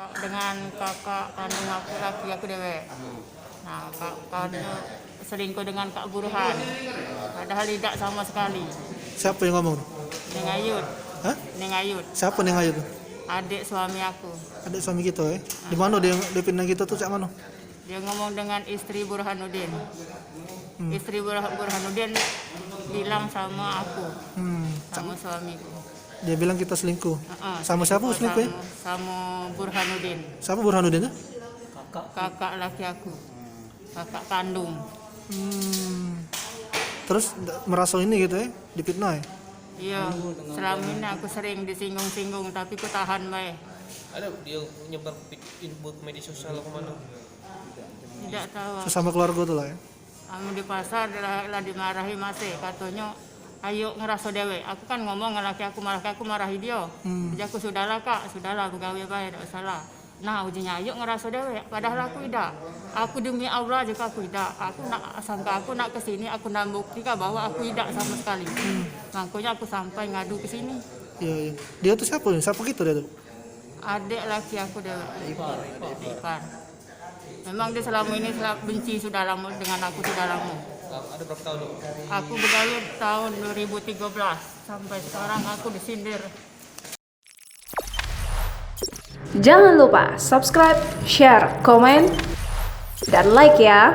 Dengan kakak kandung aku laki aku dewek. Nah, kakak selingkuh dengan Kak Burhan. Padahal tidak sama sekali. Siapa yang ngomong? Neng Ayud. Hah? Neng Ayud. Siapa Neng Ayu tuh? Adik suami aku. Adik suami kita ya? Di mana dia pindah kita tuh cak mana? Dia ngomong dengan istri Burhanuddin. Istri Burhanuddin bilang sama aku, sama suamiku. Dia bilang kita selingkuh. Sama siapa selingkuh ya? Sama Burhanuddin. Siapa Burhanuddin ya? Kakak laki aku. Kakak kandung. Terus merasa ini gitu ya? Difitnah ya? Iya, selama ini aku sering disinggung-singgung tapi ku tahan baik. Ada dia nyebar info ke media sosial kemana? Tidak tahu. Sesama keluarga tuh lah ya? Kamu di pasar lah dimarahi masih katanya ayo ngerasa dewe. Aku kan ngomong laki aku marahi dia. Jadi aku sudahlah kak, sudahlah aku gawe baik, tidak salah. Nah ujinya ayo ngerasa dewe. Padahal aku tidak. Aku demi Allah jika aku tidak. Aku nak sangka aku nak kesini aku nak buktikan bahwa aku tidak sama sekali. Makanya aku sampai ngadu ke sini. Iya, iya. Dia tuh siapa? Siapa gitu dia tuh? Adik laki aku dewe. Ipar. Memang dia selama ini benci sudah lama dengan aku sudah lama. Ada berapa tahun? Aku bergaul tahun 2013 sampai sekarang aku disindir. Jangan lupa subscribe, share, komen, dan like ya.